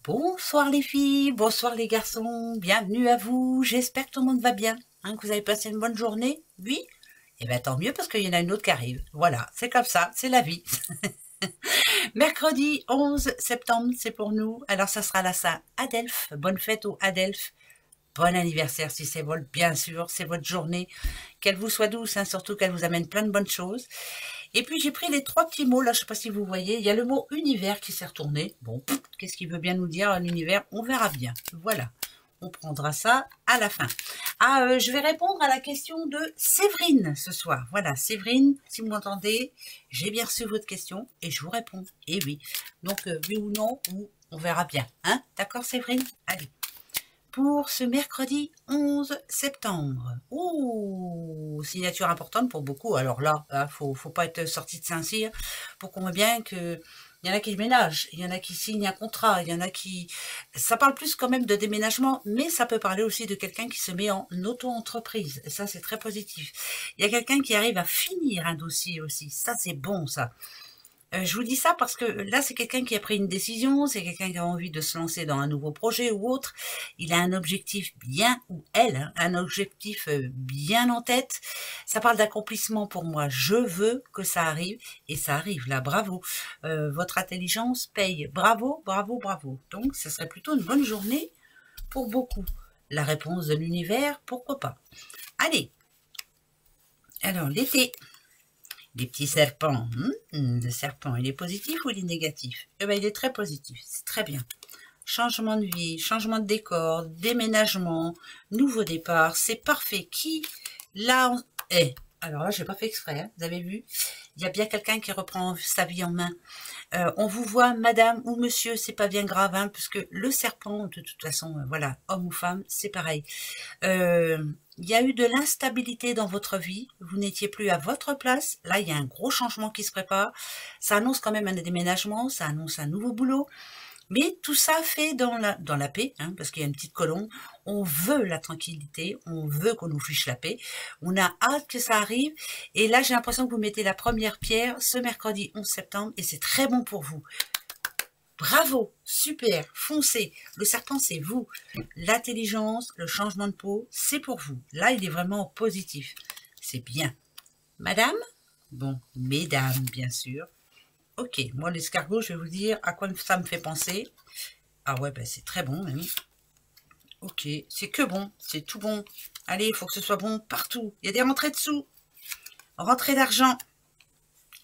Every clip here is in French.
Bonsoir les filles, bonsoir les garçons, bienvenue à vous, j'espère que tout le monde va bien, que vous avez passé une bonne journée, oui? Eh bien tant mieux parce qu'il y en a une autre qui arrive, voilà, c'est comme ça, c'est la vie. Mercredi 11 septembre, c'est pour nous, alors ça sera la Saint Adelphes, bonne fête au Adelphes, bon anniversaire si c'est votre, bien sûr, c'est votre journée, qu'elle vous soit douce, surtout qu'elle vous amène plein de bonnes choses. Et puis j'ai pris les trois petits mots, là je sais pas si vous voyez, il y a le mot univers qui s'est retourné. Bon, qu'est-ce qu'il veut bien nous dire l'univers? On verra bien. Voilà, on prendra ça à la fin. Je vais répondre à la question de Séverine ce soir. Voilà, Séverine, si vous m'entendez, j'ai bien reçu votre question et je vous réponds. Et oui, donc oui ou non, ou on verra bien. D'accord Séverine? Allez. Pour ce mercredi 11 septembre. Oh, signature importante pour beaucoup. Alors là, faut pas être sorti de Saint-Cyr pour qu'on voit bien que il y en a qui déménagent, il y en a qui signent un contrat, il y en a qui... Ça parle plus quand même de déménagement, mais ça peut parler aussi de quelqu'un qui se met en auto-entreprise. Et ça, c'est très positif. Il y a quelqu'un qui arrive à finir un dossier aussi. Ça, c'est bon, ça. Je vous dis ça parce que là, c'est quelqu'un qui a pris une décision, c'est quelqu'un qui a envie de se lancer dans un nouveau projet ou autre. Il a un objectif bien, ou elle, un objectif bien en tête. Ça parle d'accomplissement pour moi. Je veux que ça arrive et ça arrive là. Bravo. Votre intelligence paye. Bravo, bravo, bravo. Donc, ce serait plutôt une bonne journée pour beaucoup. La réponse de l'univers, pourquoi pas. Allez. Alors, l'été. Les petits serpents. Le serpent, il est positif ou il est négatif? Eh bien, il est très positif, c'est très bien. Changement de vie, changement de décor, déménagement, nouveau départ, c'est parfait. Qui, là, alors là, je n'ai pas fait exprès, vous avez vu? Il y a bien quelqu'un qui reprend sa vie en main. On vous voit, madame ou monsieur, c'est pas bien grave, puisque le serpent, de toute façon, voilà, homme ou femme, c'est pareil. Il y a eu de l'instabilité dans votre vie, vous n'étiez plus à votre place, là il y a un gros changement qui se prépare, ça annonce quand même un déménagement, ça annonce un nouveau boulot, mais tout ça fait dans la paix, parce qu'il y a une petite colombe, on veut la tranquillité, on veut qu'on nous fiche la paix, on a hâte que ça arrive, et là j'ai l'impression que vous mettez la première pierre ce mercredi 11 septembre, et c'est très bon pour vous. Bravo, super, foncez. Le serpent, c'est vous. L'intelligence, le changement de peau, c'est pour vous. Là, il est vraiment positif. C'est bien. Madame? Bon, mesdames, bien sûr. Ok, moi, l'escargot, je vais vous dire à quoi ça me fait penser. Ah ouais, ben, c'est très bon, même. Ok, c'est que bon, c'est tout bon. Allez, il faut que ce soit bon partout. Il y a des rentrées de sous. Rentrées d'argent.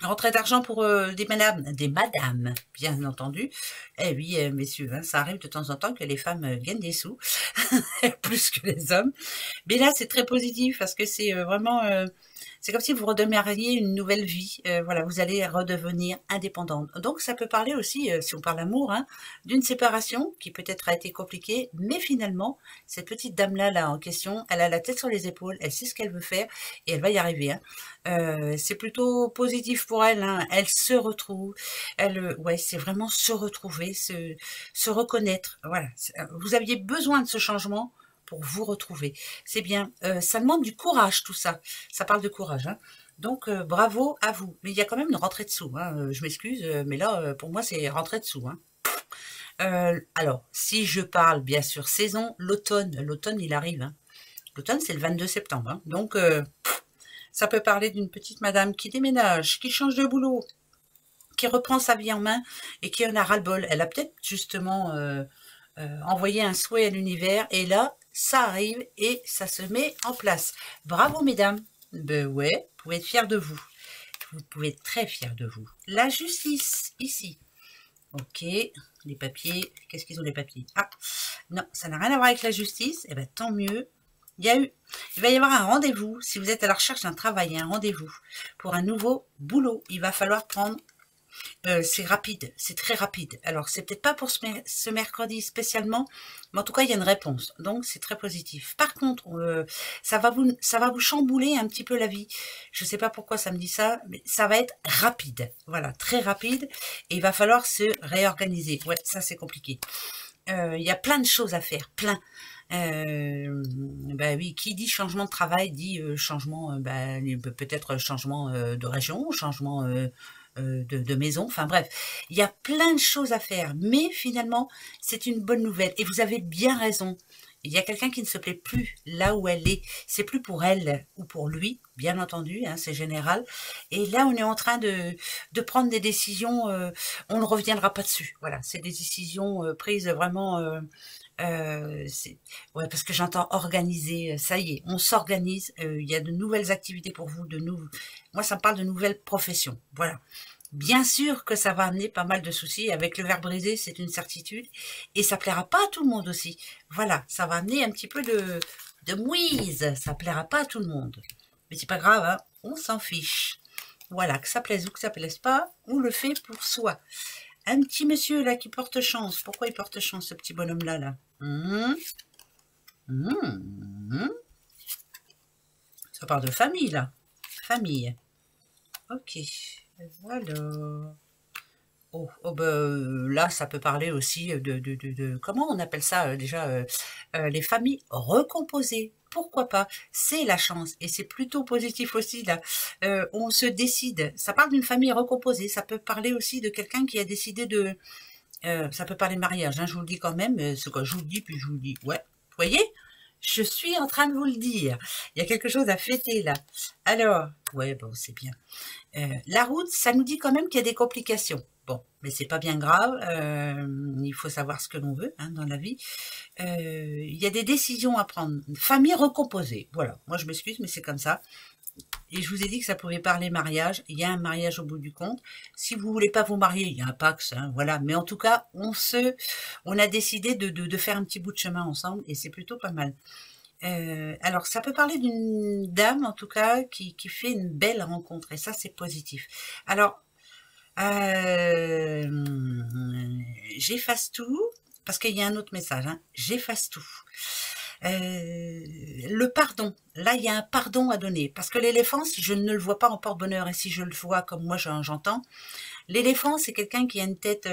Rentrée d'argent pour des madames, bien entendu. Eh oui, messieurs, ça arrive de temps en temps que les femmes gagnent des sous, plus que les hommes. Mais là, c'est très positif parce que c'est vraiment... c'est comme si vous redémarriez une nouvelle vie. Voilà, vous allez redevenir indépendante. Donc, ça peut parler aussi, si on parle amour, d'une séparation qui peut-être a été compliquée, mais finalement, cette petite dame-là, là, en question, elle a la tête sur les épaules, elle sait ce qu'elle veut faire et elle va y arriver. C'est plutôt positif pour elle. Elle se retrouve. Ouais, c'est vraiment se retrouver, se reconnaître. Voilà. Vous aviez besoin de ce changement pour vous retrouver. C'est bien. Ça demande du courage, tout ça. Ça parle de courage. Donc, bravo à vous. Mais il y a quand même une rentrée de sous. Je m'excuse, mais là, pour moi, c'est rentrée de sous. Alors, si je parle, bien sûr, saison, l'automne, il arrive. L'automne, c'est le 22 septembre. Donc, ça peut parler d'une petite madame qui déménage, qui change de boulot, qui reprend sa vie en main et qui en a ras-le-bol. Elle a peut-être justement envoyé un souhait à l'univers et là, ça arrive et ça se met en place. Bravo, mesdames. Ben ouais, vous pouvez être fiers de vous. Vous pouvez être très fiers de vous. La justice, ici. Ok, les papiers. Qu'est-ce qu'ils ont, les papiers? Ah, non, ça n'a rien à voir avec la justice. Eh bien, tant mieux. Il va y avoir un rendez-vous, si vous êtes à la recherche d'un travail, un rendez-vous pour un nouveau boulot. Il va falloir prendre, c'est rapide, c'est très rapide. Alors, c'est peut-être pas pour ce mercredi spécialement, mais en tout cas, il y a une réponse. Donc, c'est très positif. Par contre, ça va vous chambouler un petit peu la vie. Je ne sais pas pourquoi ça me dit ça, mais ça va être rapide. Voilà, très rapide. Et il va falloir se réorganiser. Ouais, ça, c'est compliqué. Il y a plein de choses à faire, plein. Bah oui, qui dit changement de travail dit changement, peut-être changement de région, changement de maison. Enfin bref, il y a plein de choses à faire. Mais finalement, c'est une bonne nouvelle. Et vous avez bien raison. Il y a quelqu'un qui ne se plaît plus là où elle est. C'est plus pour elle ou pour lui, bien entendu, hein, c'est général. Et là, on est en train de prendre des décisions, on ne reviendra pas dessus. Voilà, c'est des décisions prises vraiment... ouais, parce que j'entends organiser, ça y est, on s'organise, il y a de nouvelles activités pour vous, moi ça me parle de nouvelles professions, voilà. Bien sûr que ça va amener pas mal de soucis, avec le verre brisé, c'est une certitude, et ça plaira pas à tout le monde aussi. Voilà, ça va amener un petit peu de mouise, ça plaira pas à tout le monde. Mais c'est pas grave, hein, on s'en fiche. Voilà, que ça plaise ou que ça plaise pas, on le fait pour soi. Un petit monsieur là qui porte chance. Pourquoi il porte chance, ce petit bonhomme là Ça parle de famille là. Famille. Ok. Voilà. Oh ben, là, ça peut parler aussi comment on appelle ça déjà les familles recomposées. Pourquoi pas? C'est la chance et c'est plutôt positif aussi là. On se décide. Ça parle d'une famille recomposée. Ça peut parler aussi de quelqu'un qui a décidé ça peut parler de mariage, hein, je vous le dis quand même. C'est quoi? Je vous le dis, puis je vous le dis. Ouais, vous voyez? Je suis en train de vous le dire. Il y a quelque chose à fêter là. Alors, ouais, bon, c'est bien. La route, ça nous dit quand même qu'il y a des complications. Bon, mais c'est pas bien grave. Il faut savoir ce que l'on veut hein, dans la vie. Il y a des décisions à prendre. Famille recomposée. Voilà. Moi, je m'excuse, mais c'est comme ça. Et je vous ai dit que ça pouvait parler mariage. Il y a un mariage au bout du compte. Si vous voulez pas vous marier, il y a un Pax, hein, voilà. Mais en tout cas, on a décidé de faire un petit bout de chemin ensemble et c'est plutôt pas mal. Alors, ça peut parler d'une dame, en tout cas, qui fait une belle rencontre. Et ça, c'est positif. Alors, j'efface tout, parce qu'il y a un autre message. Hein, j'efface tout. Le pardon. Là, il y a un pardon à donner. Parce que l'éléphant, si je ne le vois pas en porte-bonheur, et si je le vois comme moi j'entends, l'éléphant, c'est quelqu'un qui a une tête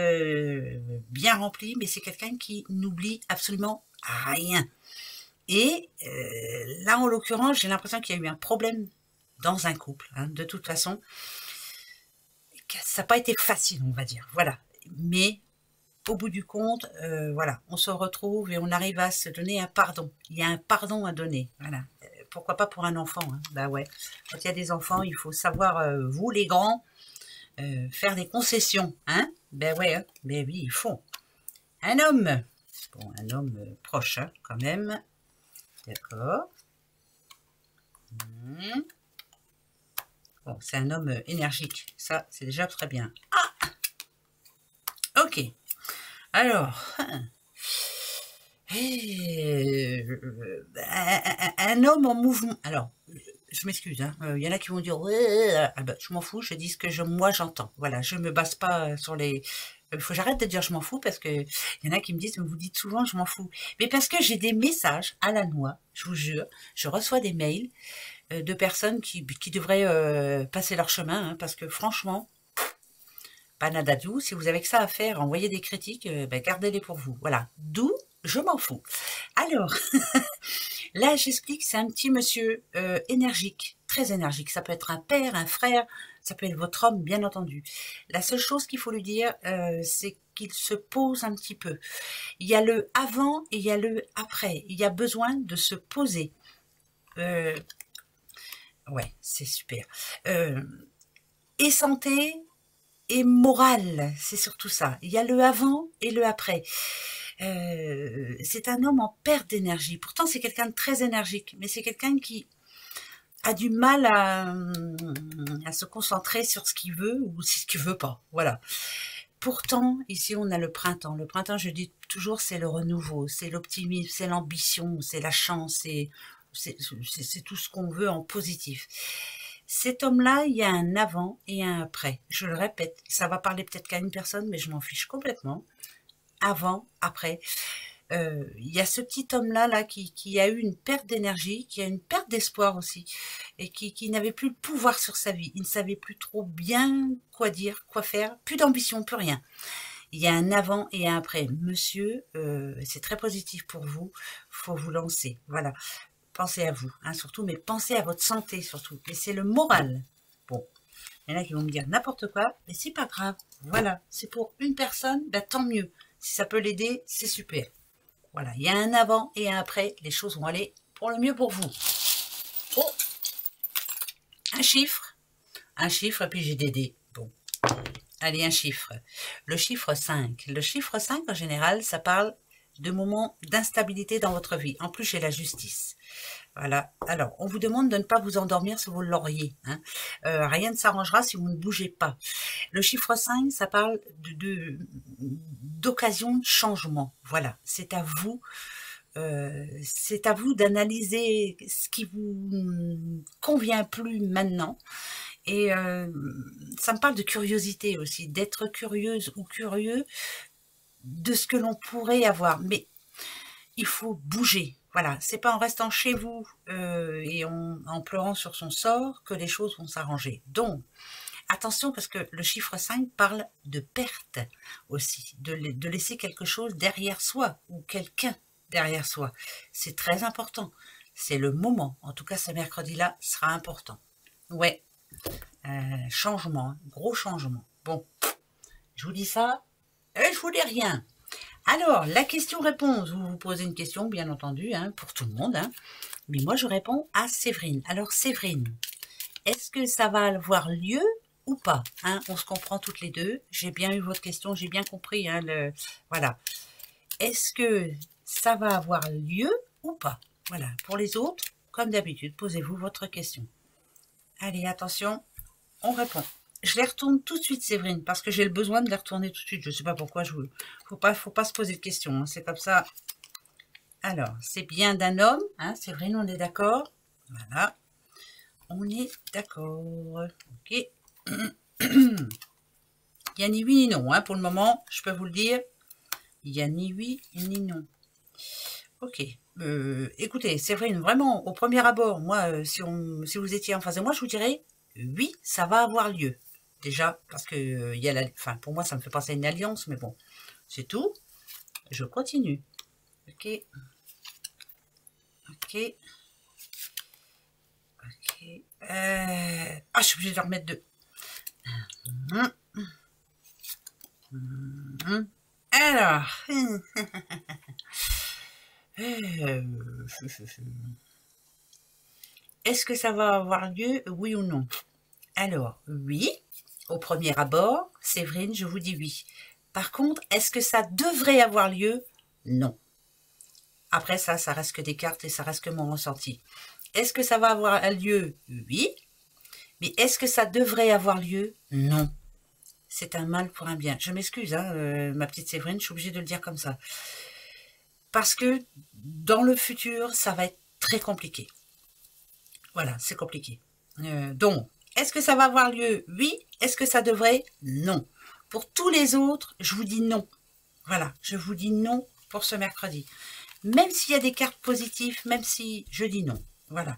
bien remplie, mais c'est quelqu'un qui n'oublie absolument rien. Et là, en l'occurrence, j'ai l'impression qu'il y a eu un problème dans un couple. Hein, de toute façon, ça n'a pas été facile, on va dire. Voilà. Mais au bout du compte, voilà, on se retrouve et on arrive à se donner un pardon. Il y a un pardon à donner. Voilà. Pourquoi pas pour un enfant, hein. Bah ouais. Quand il y a des enfants, il faut savoir, vous les grands, faire des concessions. Hein, ben ouais, hein. Ben oui, il faut. Un homme. Bon, un homme proche, hein, quand même. D'accord. Bon, c'est un homme énergique. Ça, c'est déjà très bien. Ah, ok. Alors, un homme en mouvement. Alors, je m'excuse, hein. Y en a qui vont dire ouais, ah ben, je m'en fous, je dis ce que moi j'entends. Voilà, je me base pas sur les. Il faut que j'arrête de dire je m'en fous parce que y en a qui me disent mais vous dites souvent je m'en fous. Mais parce que j'ai des messages à la noix, je vous jure, je reçois des mails de personnes qui devraient passer leur chemin, hein, parce que franchement. Panadadou, si vous avez que ça à faire, envoyez des critiques, ben gardez-les pour vous. Voilà, d'où je m'en fous. Alors, là j'explique, c'est un petit monsieur énergique, très énergique. Ça peut être un père, un frère, ça peut être votre homme, bien entendu. La seule chose qu'il faut lui dire, c'est qu'il se pose un petit peu. Il y a le avant et il y a le après. Il y a besoin de se poser. Ouais, c'est super. Et santé, et morale, c'est surtout ça. Il y a le avant et le après. C'est un homme en perte d'énergie. Pourtant, c'est quelqu'un de très énergique, mais c'est quelqu'un qui a du mal à se concentrer sur ce qu'il veut ou ce qu'il veut pas. Voilà. Pourtant, ici, on a le printemps. Le printemps, je dis toujours, c'est le renouveau, c'est l'optimisme, c'est l'ambition, c'est la chance, c'est tout ce qu'on veut en positif. Cet homme-là, il y a un avant et un après. Je le répète, ça va parler peut-être qu'à une personne, mais je m'en fiche complètement. Avant, après. Il y a ce petit homme-là là, qui a eu une perte d'énergie, qui a une perte d'espoir aussi, et qui n'avait plus le pouvoir sur sa vie. Il ne savait plus trop bien quoi dire, quoi faire, plus d'ambition, plus rien. Il y a un avant et un après. Monsieur, c'est très positif pour vous, faut vous lancer. Voilà. Pensez à vous, hein, surtout, mais pensez à votre santé surtout. Et c'est le moral. Bon, Il y en a qui vont me dire n'importe quoi, mais c'est pas grave. Voilà, c'est pour une personne, ben, tant mieux. Si ça peut l'aider, c'est super. Voilà, il y a un avant et un après, les choses vont aller pour le mieux pour vous. Oh, un chiffre, et puis j'ai des dés. Bon, allez, un chiffre. Le chiffre 5. Le chiffre 5, en général, ça parle de moments d'instabilité dans votre vie. En plus, j'ai la justice. Voilà. Alors, on vous demande de ne pas vous endormir sur vos lauriers. Hein. Rien ne s'arrangera si vous ne bougez pas. Le chiffre 5, ça parle d'occasion de changement. Voilà. C'est à vous d'analyser ce qui vous convient plus maintenant. Et ça me parle de curiosité aussi, d'être curieuse ou curieux de ce que l'on pourrait avoir. Mais il faut bouger. Voilà, c'est pas en restant chez vous et en pleurant sur son sort que les choses vont s'arranger. Donc, attention parce que le chiffre 5 parle de perte aussi, de laisser quelque chose derrière soi ou quelqu'un derrière soi. C'est très important. C'est le moment. En tout cas, ce mercredi-là sera important. Ouais, changement, hein, gros changement. Bon, je vous dis ça, je vous dis rien. Alors, la question-réponse, vous vous posez une question, bien entendu, hein, pour tout le monde. Hein. Mais moi, je réponds à Séverine. Alors, Séverine, est-ce que ça va avoir lieu ou pas hein? On se comprend toutes les deux. J'ai bien eu votre question, j'ai bien compris. Hein, voilà. Est-ce que ça va avoir lieu ou pas? Voilà. Pour les autres, comme d'habitude, posez-vous votre question. Allez, attention, on répond. Je les retourne tout de suite, Séverine, parce que j'ai le besoin de les retourner tout de suite. Je ne sais pas pourquoi. Faut pas se poser de questions. Hein, c'est comme ça. Alors, c'est bien d'un homme. Hein, Séverine, on est d'accord? Voilà. On est d'accord. Ok. Il n'y a ni oui ni non. Hein, pour le moment, je peux vous le dire. Il n'y a ni oui ni non. Ok. Écoutez, Séverine, vraiment, au premier abord, moi, si vous étiez en face de moi, je vous dirais oui, ça va avoir lieu. Déjà, parce que enfin, pour moi, ça me fait penser à une alliance, mais bon, c'est tout. Je continue. Ok. Ok. Ok. Ah, je suis obligée de remettre deux. Alors. Est-ce que ça va avoir lieu, oui ou non? Alors, oui. Au premier abord, Séverine, je vous dis oui. Par contre, est-ce que ça devrait avoir lieu? Non. Après ça reste que des cartes et ça reste que mon ressenti. Est-ce que ça va avoir lieu? Oui. Mais est-ce que ça devrait avoir lieu? Non. C'est un mal pour un bien. Je m'excuse, hein, ma petite Séverine, je suis obligée de le dire comme ça. Parce que dans le futur, ça va être très compliqué. Voilà, c'est compliqué. Donc, est-ce que ça va avoir lieu? Oui. Est-ce que ça devrait? Non. Pour tous les autres, je vous dis non. Voilà, je vous dis non pour ce mercredi. Même s'il y a des cartes positives, même si je dis non. Voilà,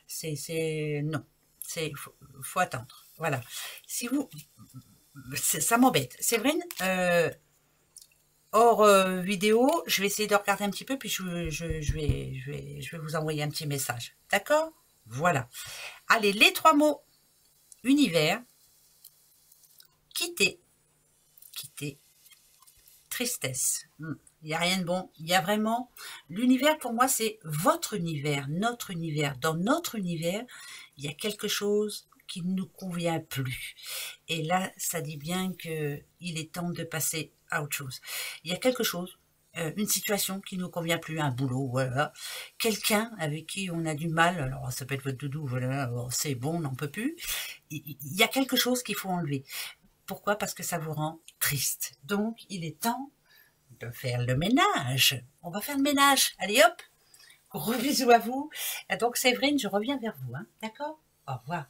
c'est non. Faut attendre. Voilà. Si vous... Ça m'embête. Séverine, hors vidéo, je vais essayer de regarder un petit peu, puis je vais vous envoyer un petit message. D'accord? Voilà. Allez, les 3 mots. Univers, quitter, tristesse. Il n'y a rien de bon. Il y a vraiment... L'univers, pour moi, c'est votre univers, notre univers. Dans notre univers, il y a quelque chose qui ne nous convient plus. Et là, ça dit bien qu'il est temps de passer à autre chose. Il y a quelque chose, une situation qui ne nous convient plus, un boulot, voilà. Quelqu'un avec qui on a du mal, alors ça peut être votre doudou, voilà, c'est bon, on n'en peut plus. Il y a quelque chose qu'il faut enlever. Pourquoi? Parce que ça vous rend triste. Donc, il est temps de faire le ménage. On va faire le ménage. Allez hop, gros bisous à vous. Donc Séverine, je reviens vers vous. Hein. D'accord? Au revoir.